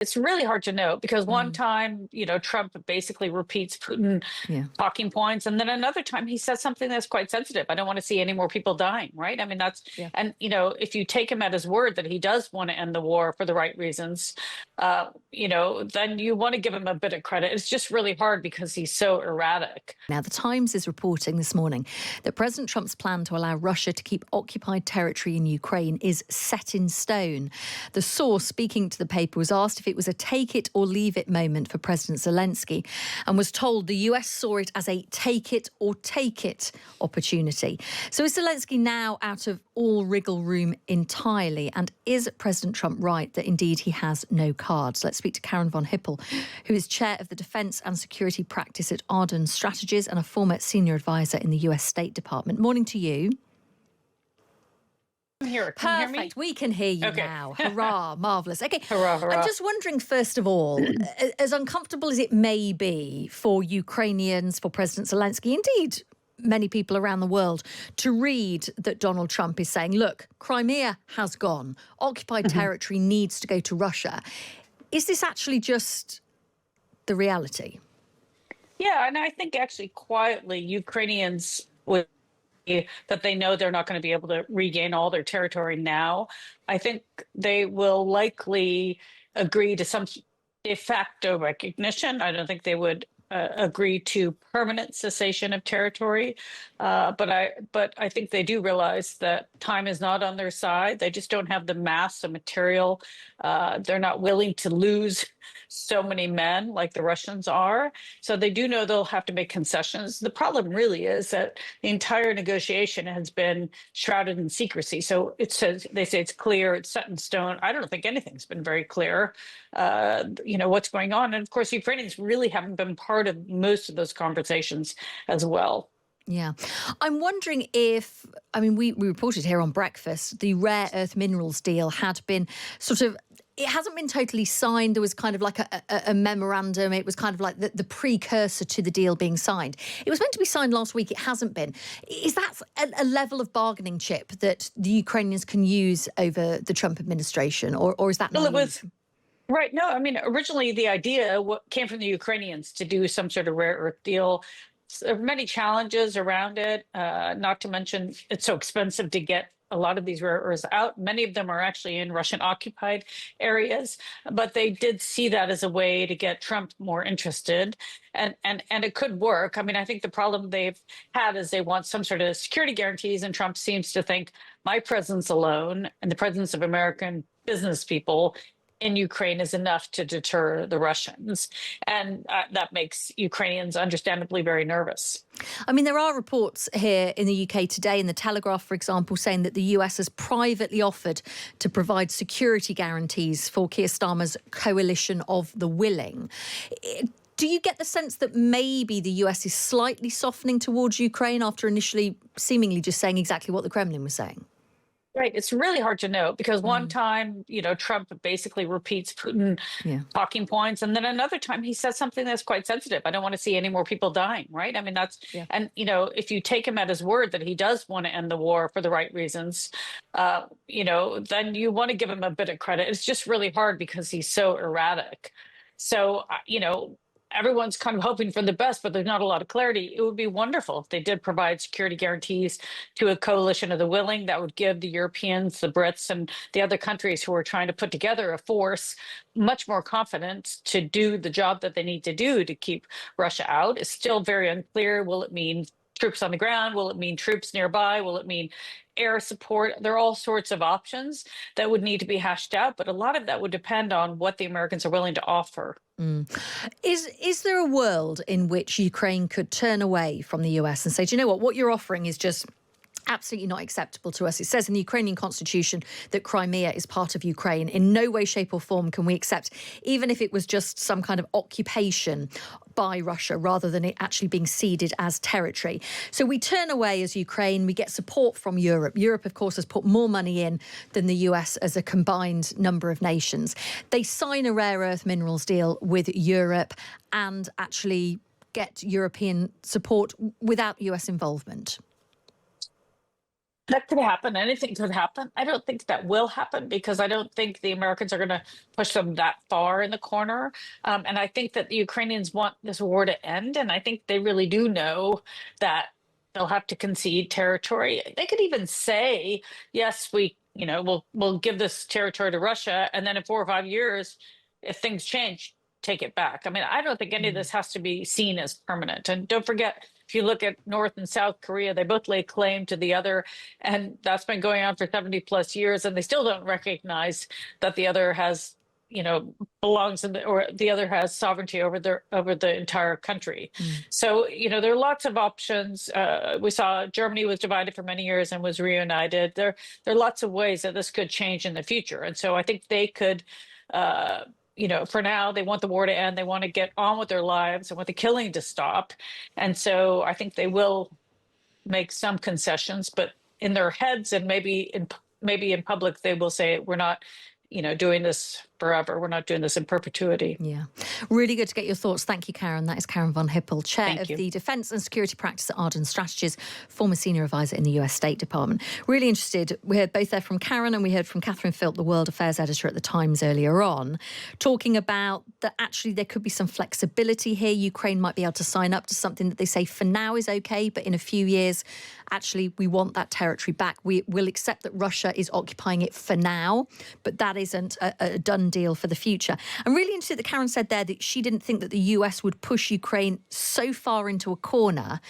It's really hard to know because one time, Trump basically repeats Putin Yeah. talking points, and then another time he says something that's quite sensitive. I don't want to see any more people dying, right? I mean, Yeah. and if you take him at his word that he does want to end the war for the right reasons, then you want to give him a bit of credit. It's just really hard because he's so erratic. Now, the Times is reporting this morning that President Trump's plan to allow Russia to keep occupied territory in Ukraine is set in stone. The source speaking to the paper was asked if it was a take it or leave it moment for President Zelensky and was told the US saw it as a take it or take it opportunity. So is Zelensky now out of all wriggle room entirely? And is President Trump right that indeed he has no cards? Let's speak to Karin von Hippel, who is chair of the Defence and Security Practice at Arden Strategies and a former senior advisor in the US State Department. Morning to you. I'm here. Can you hear me? We can hear you now. Hurrah, marvellous. Okay, hurrah, hurrah. I'm just wondering, first of all, as uncomfortable as it may be for Ukrainians, for President Zelensky, indeed many people around the world, to read that Donald Trump is saying, look, Crimea has gone, occupied territory needs to go to Russia. Is this actually just the reality? Yeah, and I think actually quietly Ukrainians would that they know they're not going to be able to regain all their territory now. I think they will likely agree to some de facto recognition. I don't think they would agree to permanent cessation of territory, but I think they do realize that time is not on their side. They just don't have the mass of material. They're not willing to lose so many men like the Russians are. So they do know they'll have to make concessions. The problem really is that the entire negotiation has been shrouded in secrecy. So they say it's clear, it's set in stone. I don't think anything's been very clear, what's going on. And of course, Ukrainians really haven't been part of most of those conversations as well. Yeah. I'm wondering if, we reported here on Breakfast, the rare earth minerals deal had been it hasn't been totally signed. There was kind of like a memorandum. It was kind of like the precursor to the deal being signed. It was meant to be signed last week. It hasn't been. Is that a level of bargaining chip that the Ukrainians can use over the Trump administration, or is that not? Well, it was. Right. No, originally the idea came from the Ukrainians to do some sort of rare earth deal. There are many challenges around it, not to mention it's so expensive to get a lot of these rare earths out. Many of them are actually in Russian occupied areas, but they did see that as a way to get Trump more interested, and it could work. I think the problem they've had is they want some sort of security guarantees, and Trump seems to think my presence alone and the presence of American business people in Ukraine is enough to deter the Russians. And that makes Ukrainians understandably very nervous. There are reports here in the UK today, in the Telegraph, for example, saying that the US has privately offered to provide security guarantees for Keir Starmer's coalition of the willing. Do you get the sense that maybe the US is slightly softening towards Ukraine after initially seemingly just saying exactly what the Kremlin was saying? Right. It's really hard to know because one time, Trump basically repeats Putin talking points, and then another time he says something that's quite sensitive. I don't want to see any more people dying, right? And if you take him at his word that he does want to end the war for the right reasons, then you want to give him a bit of credit. It's just really hard because he's so erratic. So, everyone's kind of hoping for the best, but there's not a lot of clarity. It would be wonderful if they did provide security guarantees to a coalition of the willing. That would give the Europeans, the Brits, and the other countries who are trying to put together a force much more confidence to do the job that they need to do to keep Russia out. It's still very unclear. Will it mean troops on the ground? Will it mean troops nearby? Will it mean air support? There are all sorts of options that would need to be hashed out, but a lot of that would depend on what the Americans are willing to offer. Is there a world in which Ukraine could turn away from the US and say, do you know what you're offering is just absolutely not acceptable to us? It says in the Ukrainian constitution that Crimea is part of Ukraine. In no way, shape or form can we accept, even if it was just some kind of occupation by Russia rather than it actually being ceded as territory. So we turn away as Ukraine, we get support from Europe. Europe, of course, has put more money in than the US as a combined number of nations. They sign a rare earth minerals deal with Europe and actually get European support without US involvement. That could happen. Anything could happen. I don't think that will happen because I don't think the Americans are going to push them that far in the corner. And I think that the Ukrainians want this war to end. And I think they really do know that they'll have to concede territory. They could even say, yes, we'll give this territory to Russia. And then in 4 or 5 years, if things change, take it back. I mean, I don't think any of this has to be seen as permanent. And don't forget, if you look at North and South Korea, they both lay claim to the other, and that's been going on for 70 plus years, and they still don't recognize that the other has, belongs in or the other has sovereignty over the entire country. So, there are lots of options. We saw Germany was divided for many years and was reunited. There are lots of ways that this could change in the future. And so I think they could, for now, they want the war to end. They want to get on with their lives and want the killing to stop. And so I think they will make some concessions, but in their heads and maybe in public, they will say, we're not, doing this forever. We're not doing this in perpetuity. Yeah. Really good to get your thoughts. Thank you, Karin. That is Karin von Hippel, Chair of the Defence and Security Practice at Arden Strategies, former Senior Advisor in the US State Department. Really interested. We heard both there from Karin and we heard from Catherine Philp, the World Affairs Editor at The Times earlier on, talking about that actually there could be some flexibility here. Ukraine might be able to sign up to something that they say for now is okay, but in a few years, actually, we want that territory back. We will accept that Russia is occupying it for now, but that isn't a done deal for the future. I'm really interested that Karin said there that she didn't think that the US would push Ukraine so far into a corner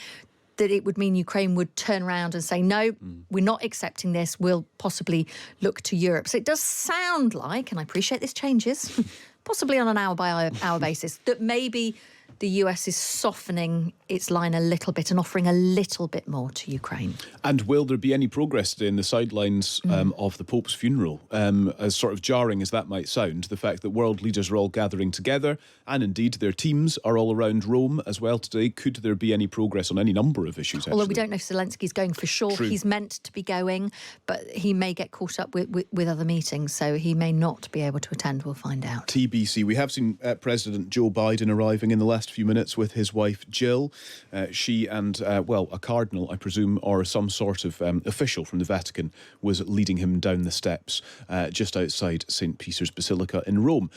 that it would mean Ukraine would turn around and say, no, we're not accepting this. We'll possibly look to Europe. So it does sound like, and I appreciate this changes, possibly on an hour-by-hour basis, that maybe the US is softening its line a little bit and offering a little bit more to Ukraine. And will there be any progress today in the sidelines of the Pope's funeral? As sort of jarring as that might sound, the fact that world leaders are all gathering together, and indeed their teams are all around Rome as well today, could there be any progress on any number of issues? Although we don't know if Zelensky's going for sure. True. He's meant to be going, but he may get caught up with other meetings, so he may not be able to attend. We'll find out. TBC. We have seen President Joe Biden arriving in the last few minutes with his wife Jill. She and, a cardinal, I presume, or some sort of official from the Vatican was leading him down the steps just outside St. Peter's Basilica in Rome.